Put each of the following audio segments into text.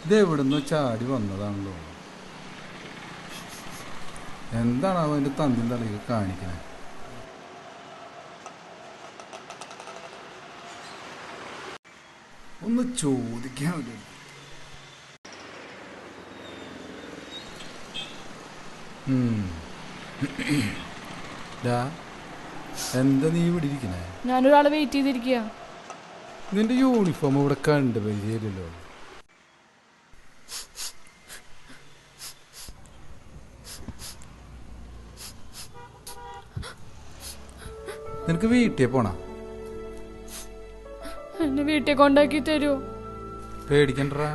ഇതെവിടുന്ന് ചാടി വന്നതാണല്ലോ. എന്താണ് അവൻ്റെ തന്തിയും തലയിൽ കാണിക്കണേ? ഒന്ന് ചോദിക്കാൻ പറ്റും. എന്താ നീ ഇവിടെ ഇരിക്കണേ? ഞാനൊരാളെ വെയിറ്റ് ചെയ്തിരിക്കുക. നിന്റെ യൂണിഫോം ഇവിടെ കണ്ടു പരിചയമില്ലല്ലോ. നിനക്ക് വീട്ടിൽ പോണ? എന്നെ വീട്ടിൽ കൊണ്ടാക്കി തരുമോ? പേടിക്കണ്ടാ,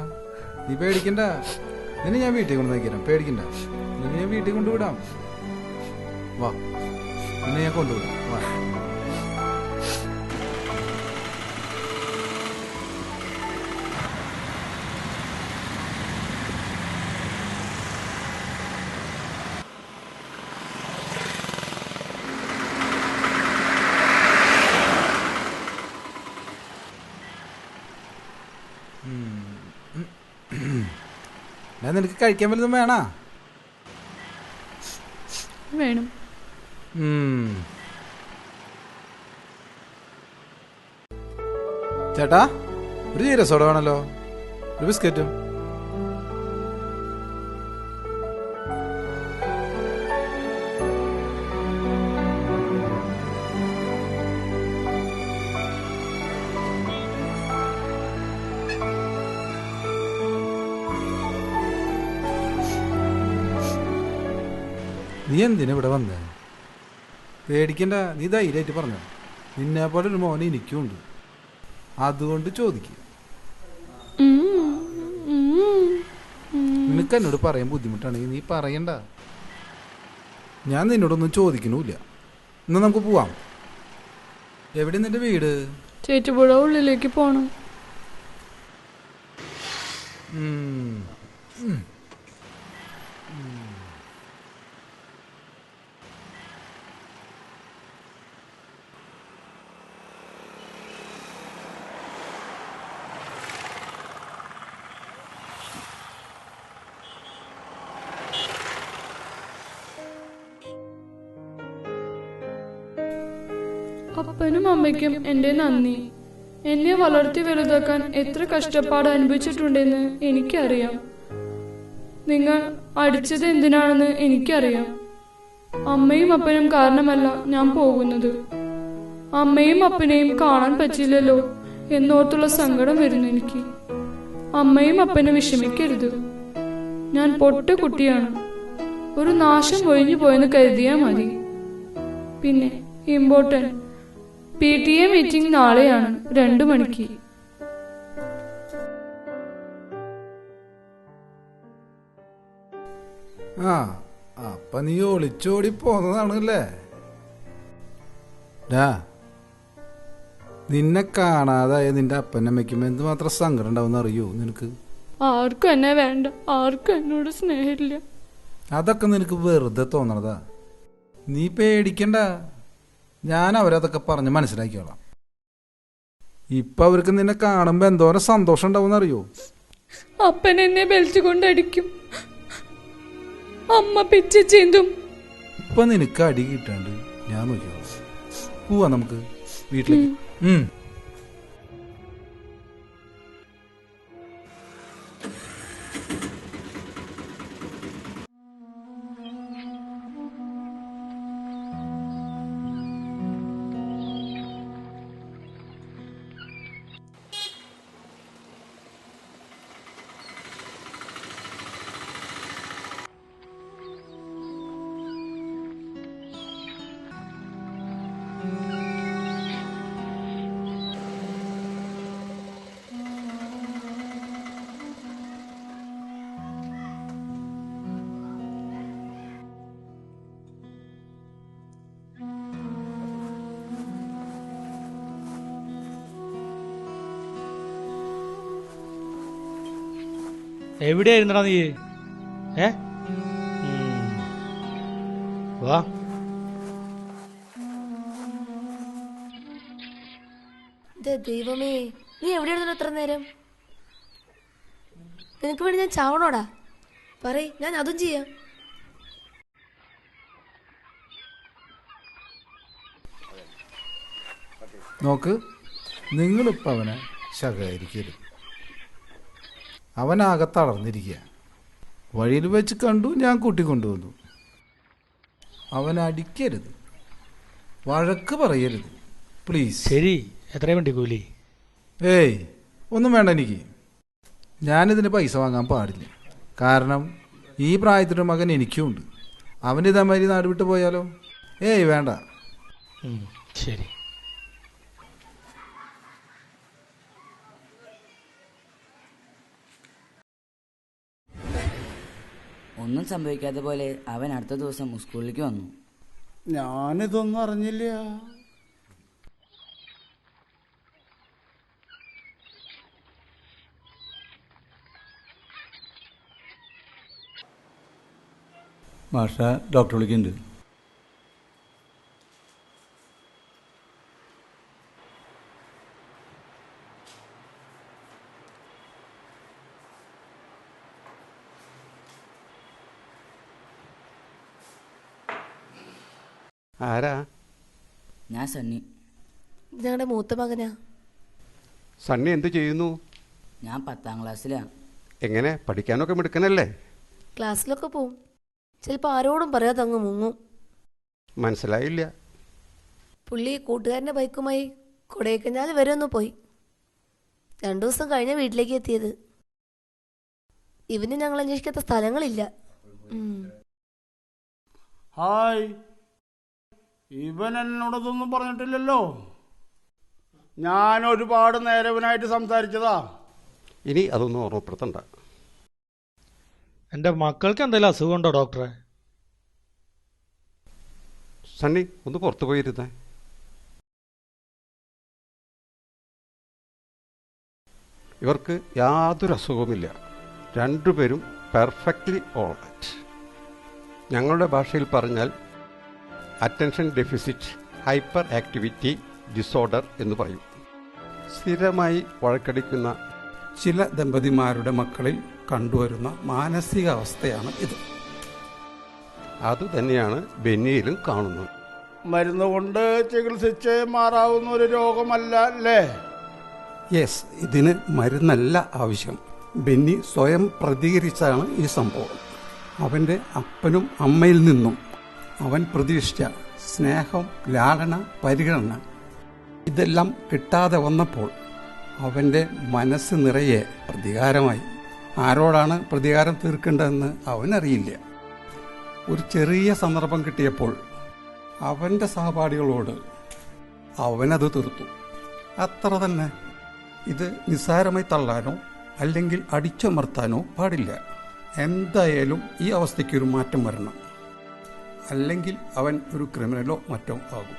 നീ പേടിക്കണ്ട. നിന്നെ ഞാൻ വീട്ടിൽ കൊണ്ട് നോക്കിത്തരാം, പേടിക്കണ്ട. നിന്നെ ഞാൻ വീട്ടിൽ കൊണ്ടുവിടാം. വാ, നിന്നെ ഞാൻ കൊണ്ടുവിടാം. വാ. ഞാൻ നിനക്ക് കഴിക്കാൻ വല്ലതും വേണ? വേണം. ചേട്ടാ, ഒരു ജീര സോഡ വേണല്ലോ, ഒരു ബിസ്ക്കറ്റും. നീ എന്തിനാ ഇവിടെ വന്നേ? പേടിക്കണ്ട, നീ ധൈര്യമായിട്ട് പറഞ്ഞോ. നിന്നെ പോലെ ഒരു മോനെ എനിക്കുണ്ട്, അതുകൊണ്ട് ചോദിക്കും. നിനക്ക് എന്നോട് പറയാൻ ബുദ്ധിമുട്ടാണെങ്കിൽ നീ പറയണ്ട. ഞാൻ നിന്നോടൊന്നും ചോദിക്കണില്ല. എന്നാ നമുക്ക് പോവാം. എവിടെ നിന്റെ വീട്? ചേറ്റുപുഴ ഉള്ളിലേക്ക് പോണം. അപ്പനും അമ്മയ്ക്കും എന്റെ നന്ദി. എന്നെ വളർത്തി വലുതാക്കാൻ എത്ര കഷ്ടപ്പാട് അനുഭവിച്ചിട്ടുണ്ടെന്ന് എനിക്കറിയാം. നിങ്ങൾ അടിച്ചത് എന്തിനാണെന്ന് എനിക്കറിയാം. അമ്മയും അപ്പനും കാരണമല്ല ഞാൻ പോകുന്നത്. അമ്മയും അപ്പനെയും കാണാൻ പറ്റില്ലല്ലോ എന്നോർത്തുള്ള സങ്കടം വരുന്നു എനിക്ക്. അമ്മയും അപ്പനും വിഷമിക്കരുത്. ഞാൻ പൊട്ട കുട്ടിയാണ്. ഒരു നാശം ഒഴിഞ്ഞു പോയെന്ന് കരുതിയാൽ മതി. പിന്നെ ഇമ്പോർട്ടന്റ് PTA മീറ്റിംഗ് നാളെയാണ് 2 മണിക്ക്. അപ്പൊ നീ ഒളിച്ചോടി പോന്നതാണല്ലേ? നിന്നെ കാണാതായ നിന്റെ അപ്പനമ്മയ്ക്കും എന്തുമാത്രം സങ്കടം ഉണ്ടാവും അറിയോ നിനക്ക്? ആർക്കും എന്നെ വേണ്ട, ആർക്കും എന്നോട് സ്നേഹമില്ല. അതൊക്കെ നിനക്ക് വെറുതെ തോന്നണതാ. നീ പേടിക്കണ്ട, ഞാൻ അവരതൊക്കെ പറഞ്ഞ് മനസ്സിലാക്കിയോളാം. ഇപ്പൊ അവർക്ക് നിന്നെ കാണുമ്പോ എന്തോരം സന്തോഷം ഉണ്ടാവും അറിയോ? അപ്പൻ എന്നെ ബെൽറ്റ് കൊണ്ടടിക്കും, അമ്മ പിച്ച ചീന്തും. ഇപ്പൊ നിനക്ക് അടി കിട്ടാണ്ട് ഞാൻ നോക്കിയോളാം. പോവാ നമുക്ക് വീട്ടിലേക്ക്. എവിടെയായിരുന്നടാ നീ? വാ. ദൈവമേ, നീ എവിടെയായിരുന്നു ഇത്ര നേരം? നിനക്ക് വേണ്ടി ഞാൻ ചാവണോടാ? പറയ്, ഞാൻ അതും ചെയ്യാം. നോക്ക്, നിങ്ങളിപ്പോൾ അവനെ ശകാരിക്കരുത്. അവനാകെ തളർന്നിരിക്കുക. വഴിയിൽ വെച്ച് കണ്ടു, ഞാൻ കൂട്ടിക്കൊണ്ടുവന്നു. അവനടിക്കരുത്, വഴക്ക് പറയരുത്, പ്ലീസ്. ശരി, എത്ര വേണ്ടി കൂലി? ഏയ്, ഒന്നും വേണ്ട എനിക്ക്. ഞാനിതിന് പൈസ വാങ്ങാൻ പാടില്ല. കാരണം ഈ പ്രായത്തിലൊരു മകൻ എനിക്കുമുണ്ട്. അവനിതേമാതിരി നാട് വിട്ട് പോയാലോ? ഏയ് വേണ്ട. ശരി. ഒന്നും സംഭവിക്കാത്ത പോലെ അവൻ അടുത്ത ദിവസം സ്കൂളിലേക്ക് വന്നു. ഞാനിതൊന്നും അറിഞ്ഞില്ല. മാഷ ഡോക്ടർ വിളിക്കുന്നുണ്ട്. ആരാ? ഞാൻ സണ്ണി. ഞങ്ങളുടെ മൂത്ത മകനാ. സണ്ണി എന്ത് ചെയ്യുന്നു? ഞാൻ 10ാം ക്ലാസ്സിലാണ്. എങ്ങനെ, പഠിക്കാനൊക്കെ മിടുക്കനല്ലേ? ക്ലാസ്സിലൊക്കെ പോവും. ചിലപ്പോൾ ആരോടും പറയാതെ അങ്ങ് മുങ്ങും. മനസ്സിലായില്ല. പുള്ളി കൂട്ടുകാരൻ്റെ ബൈക്കുമായി കൊടൈക്കനാൽ വരെ ഒന്ന് പോയി. 2 ദിവസം കഴിഞ്ഞ വീട്ടിലേക്ക് എത്തിയത്. ഇവന് ഞങ്ങൾ അന്വേഷിക്കാത്ത സ്ഥലങ്ങളില്ല. ഹായ്, ഇവൻ എന്നോടതൊന്നും പറഞ്ഞിട്ടില്ലല്ലോ. ഞാൻ ഒരുപാട് നേരവനായിട്ട് സംസാരിച്ചതാ. ഇനി അതൊന്നും ഓർമ്മപ്പെടുത്തണ്ട. എൻ്റെ മക്കൾക്ക് എന്തെങ്കിലും അസുഖമുണ്ടോ ഡോക്ടറെ? സണ്ണി, ഒന്ന് പുറത്തു പോയിരുന്നേ. ഇവർക്ക് യാതൊരു അസുഖവുമില്ല. രണ്ടുപേരും പെർഫെക്റ്റ്ലി ഓൾ റൈറ്റ്. ഞങ്ങളുടെ ഭാഷയിൽ പറഞ്ഞാൽ attention deficit hyper activity disorder എന്ന് പറയും. സ്ഥിരമായി വഴക്കടിക്കുന്ന ചില ദമ്പതിമാരുടെ മക്കളിൽ കണ്ടുവരുന്ന മാനസികാവസ്ഥയാണ് ഇത്. അതുതന്നെയാണ് ബെന്നിയിലും കാണുന്നത്. മരുന്ന് കൊണ്ട് ചികിത്സിച്ച് മാറാവുന്ന ഒരു രോഗമല്ല അല്ലേ? യെസ്, ഇതിന് മരുന്നല്ല ആവശ്യം. ബെന്നി സ്വയം പ്രതികരിച്ചാണ് ഈ സംഭവം. അവൻ്റെ അപ്പനും അമ്മയിൽ നിന്നും അവൻ പ്രതീക്ഷിച്ച സ്നേഹം, ലാളന, പരിഗണന ഇതെല്ലാം കിട്ടാതെ വന്നപ്പോൾ അവൻ്റെ മനസ്സ് നിറയെ പ്രതികാരമായി. ആരോടാണ് പ്രതികാരം തീർക്കേണ്ടതെന്ന് അവനറിയില്ല. ഒരു ചെറിയ സന്ദർഭം കിട്ടിയപ്പോൾ അവൻ്റെ സഹപാഠികളോട് അവനത് തീർത്തു. അത്ര തന്നെ. ഇത് നിസ്സാരമായി തള്ളാനോ അല്ലെങ്കിൽ അടിച്ചമർത്താനോ പാടില്ല. എന്തായാലും ഈ അവസ്ഥയ്ക്കൊരു മാറ്റം വരണം. അല്ലെങ്കിൽ അവൻ ഒരു ക്രിമിനലോ മറ്റോ ആകും.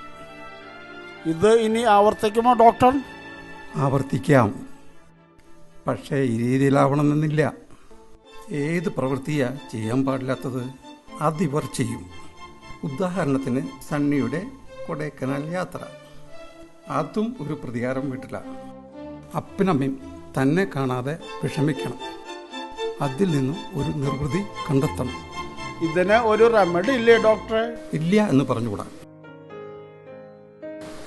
ഇത് ഇനി ആവർത്തിക്കുമോ ഡോക്ടർ? ആവർത്തിക്കാം, പക്ഷേ ഈ രീതിയിലാവണമെന്നില്ല. ഏത് പ്രവൃത്തിയാ ചെയ്യാൻ പാടില്ലാത്തത് അതിവർ ചെയ്യും. ഉദാഹരണത്തിന് സണ്ണിയുടെ കൊടൈക്കനാൽ യാത്ര. അതും ഒരു പ്രതികാരം വീട്ടില്ല. അപ്പനമ്മയും തന്നെ കാണാതെ വിഷമിക്കണം. അതിൽ നിന്നും ഒരു നിർവൃതി കണ്ടെത്തണം. ഇതിന് ഒരു റെമഡി ഇല്ലേ ഡോക്ടറെ? ഇല്ല എന്ന് പറഞ്ഞുകൂടാ.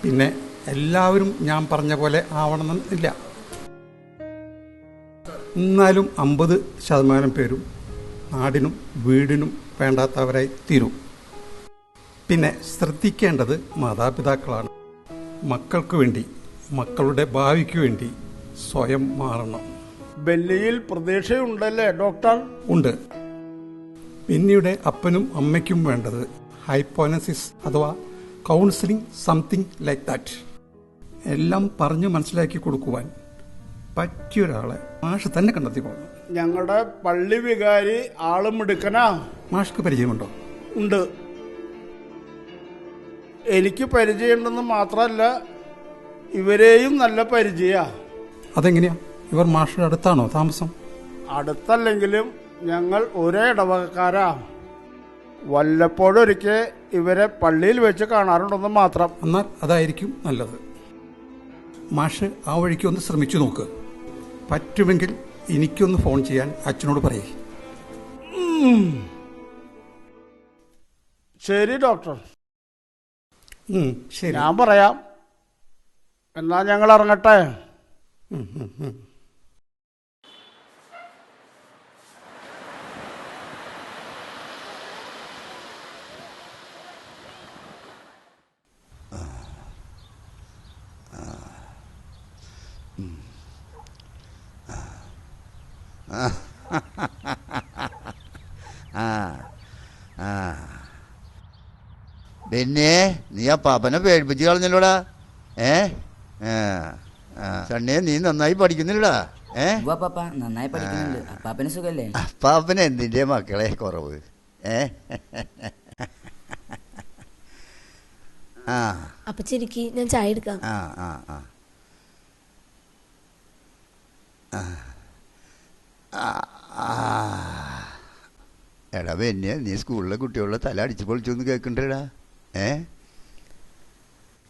പിന്നെ എല്ലാവരും ഞാൻ പറഞ്ഞ പോലെ ആവണമെന്നില്ല. എന്നാലും 50% പേരും നാടിനും വീടിനും വേണ്ടാത്തവരായി തീരും. പിന്നെ ശ്രദ്ധിക്കേണ്ടത് മാതാപിതാക്കളാണ്. മക്കൾക്ക് വേണ്ടി, മക്കളുടെ ഭാവിക്ക് വേണ്ടി സ്വയം മാറണം. ബെന്നിയിൽ പ്രതീക്ഷയുണ്ടല്ലേ ഡോക്ടർ? ഉണ്ട്. ബെന്നിയുടെ അപ്പനും അമ്മയ്ക്കും വേണ്ടത് ഹൈപ്പോനസിസ് അഥവാ കൗൺസിലിംഗ്, സംതിങ് ലൈക്ക് ദാറ്റ്. എല്ലാം പറഞ്ഞു മനസ്സിലാക്കി കൊടുക്കുവാൻ പറ്റിയൊരാളെ മാഷ് തന്നെ കണ്ടെത്തിക്കൊള്ളണം. ഞങ്ങളുടെ പള്ളി വികാരി ആളും എടുക്കനാ. മാഷ്ക്ക് പരിചയമുണ്ടോ? ഉണ്ട്. എനിക്ക് പരിചയമുണ്ടെന്ന് മാത്രമല്ല, ഇവരെയും നല്ല പരിചയ. അതെങ്ങനെയാ? ഇവർ മാഷയുടെ അടുത്താണോ താമസം? അടുത്തല്ലെങ്കിലും ഞങ്ങൾ ഒരേ ഇടവകക്കാരാ. വല്ലപ്പോഴൊരിക്കൽ ഇവരെ പള്ളിയിൽ വെച്ച് കാണാറുണ്ടെന്ന് മാത്രം. എന്നാൽ അതായിരിക്കും നല്ലത്. മാഷ് ആ വഴിക്ക് ഒന്ന് ശ്രമിച്ചു നോക്ക്. പറ്റുമെങ്കിൽ എനിക്കൊന്ന് ഫോൺ ചെയ്യാൻ അച്ഛനോട് പറയേ. ശരി ഡോക്ടർ, ശരി. ഞാൻ പറയാം. എന്നാ ഞങ്ങൾ ഇറങ്ങട്ടെ. പിന്നെ നീ ആ പാപ്പനെ പേടിപ്പിച്ച് കളഞ്ഞല്ലോടാ. സണ്ണിയെ നീ നന്നായി പഠിക്കുന്നില്ലടാ. പാപ്പ നന്നായി പഠിക്കുന്നുണ്ട്. അപ്പാപ്പന് സുഖല്ലേ? പാപ്പന് എന്തിൻ്റെ മക്കളെ കുറവ്? അപ്പച്ചിരിക്ക്, ഞാൻ ചായ എടുക്കാം. എടാ പിന്നെ നീ സ്കൂളിലെ കുട്ടികളുടെ തല അടിച്ചു പൊളിച്ചൊന്ന് കേൾക്കണ്ടേടാ.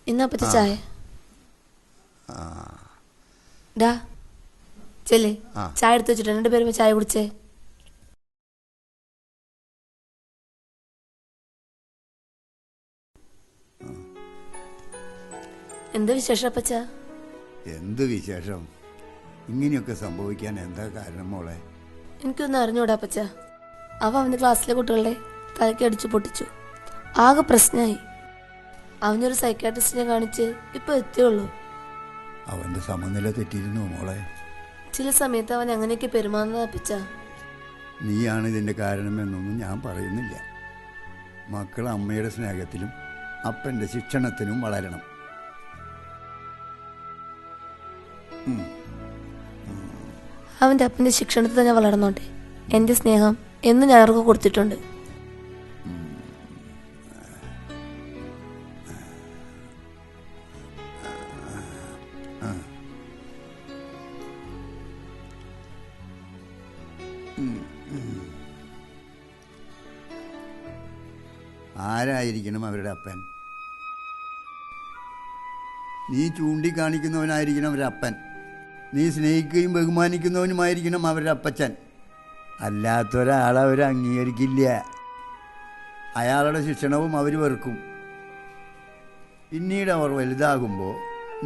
ഇന്ന് അപ്പച്ച ചായ. ഡാ ചെല്ലേ, ചായ എടുത്ത് വെച്ചിട്ട് 2 പേരും ചായ കുടിച്ചേ. എന്താ വിശേഷം അപ്പച്ച? എന്ത് വിശേഷം? ഇങ്ങനെയൊക്കെ സംഭവിക്കാൻ എന്താ കാരണം മോളെ? എനിക്കൊന്നും അറിഞ്ഞൂടാ അപ്പച്ച. അവന്റെ ക്ലാസ്സിലെ കുട്ടികളുടെ തലയ്ക്ക് അടിച്ചു പൊട്ടിച്ചു. ആകെ പ്രശ്നമായി. അവനൊരു സൈക്കാട്രിസ്റ്റിനെ കാണിച്ച് ഇപ്പൊ എത്തിയുള്ളൂ. അവന്റെ സമനില തെറ്റിയിരുന്നു മോളെ. ചില സമയത്ത് അവൻ അങ്ങനെയൊക്കെ പെരുമാറുന്നതാ അപ്പച്ച. നീയാണ് ഇതിന്റെ കാരണമെന്നൊന്നും ഞാൻ പറയുന്നില്ല. മക്കൾ അമ്മയുടെ സ്നേഹത്തിലും അപ്പന്റെ ശിക്ഷണത്തിനും വളരണം. അവന്റെ അപ്പന്റെ ശിക്ഷണത്തിൽ തന്നെ വളർന്നോട്ടെ. എന്റെ സ്നേഹം എന്ന് ഞാൻ അവർക്ക് കൊടുത്തിട്ടുണ്ട്. ആരായിരിക്കണം അവരുടെ അപ്പൻ? നീ ചൂണ്ടിക്കാണിക്കുന്നവനായിരിക്കണം അവരുടെ അപ്പൻ. നീ സ്നേഹിക്കുകയും ബഹുമാനിക്കുന്നവനുമായിരിക്കണം അവരുടെ അപ്പച്ചൻ. അല്ലാത്തൊരാളെ അവർ അംഗീകരിക്കില്ല. അയാളുടെ ശിക്ഷണവും അവർ വെറുക്കും. പിന്നീട് അവർ വലുതാകുമ്പോൾ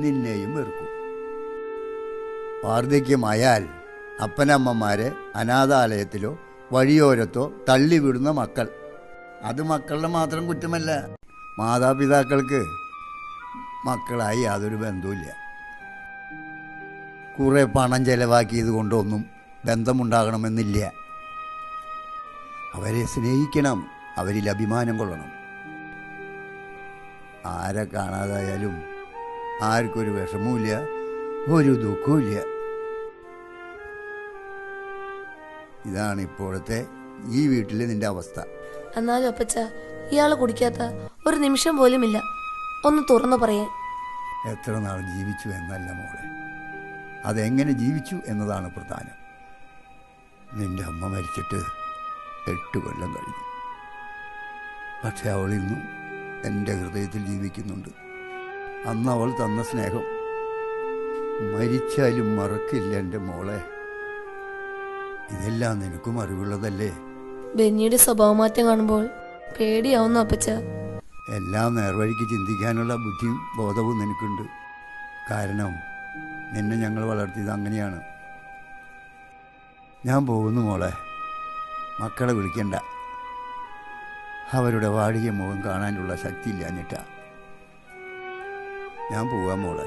നിന്നെയും വെറുക്കും. വാർദ്ധക്യമായാൽ അപ്പനമ്മമാരെ അനാഥാലയത്തിലോ വഴിയോരത്തോ തള്ളിവിടുന്ന മക്കൾ. അത് മക്കളുടെ മാത്രം കുറ്റമല്ല. മാതാപിതാക്കൾക്ക് മക്കളായി യാതൊരു ബന്ധവുമില്ല. കുറേ പണം ചെലവാക്കിയത് കൊണ്ടൊന്നും ബന്ധമുണ്ടാകണമെന്നില്ല. അവരെ സ്നേഹിക്കണം, അവരിൽ അഭിമാനം കൊള്ളണം. ആരെ കാണാതായാലും ആർക്കൊരു വിഷമവുമില്ല, ഒരു ദുഃഖവുമില്ല. ഇതാണ് ഇപ്പോഴത്തെ ഈ വീട്ടിലെ നിന്റെ അവസ്ഥ. എന്നാലും അപ്പച്ച, ഇയാള് കുടിക്കാത്ത ഒരു നിമിഷം പോലും ഇല്ല. ഒന്ന് തുറന്നു പറയാൻ. എത്ര നാൾ ജീവിച്ചു എന്നല്ല മോളെ, അതെങ്ങനെ ജീവിച്ചു എന്നതാണ് പ്രധാനം. നിന്റെ അമ്മ മരിച്ചിട്ട് 8 കൊല്ലം കഴിഞ്ഞു. പക്ഷെ അവൾ ഇന്നും എൻ്റെ ഹൃദയത്തിൽ ജീവിക്കുന്നുണ്ട്. അന്ന് അവൾ തന്ന സ്നേഹം മരിച്ചാലും മറക്കില്ല എൻ്റെ മോളെ. ഇതെല്ലാം നിനക്കും അറിവുള്ളതല്ലേ? ബെന്നിയുടെ സ്വഭാവമാറ്റം കാണുമ്പോൾ പേടിയാവുന്നു അപ്പച്ച. എല്ലാം നേർവഴിക്ക് ചിന്തിക്കാനുള്ള ബുദ്ധിയും ബോധവും നിനക്കുണ്ട്. കാരണം നിന്നെ ഞങ്ങൾ വളർത്തിയത് അങ്ങനെയാണ്. ഞാൻ പോകുന്നു മോളെ. മക്കളെ വിളിക്കണ്ട. അവരുടെ വാടിയ മുഖം കാണാനുള്ള ശക്തിയില്ലാഞ്ഞിട്ടാ. ഞാൻ പോവാം മോളെ.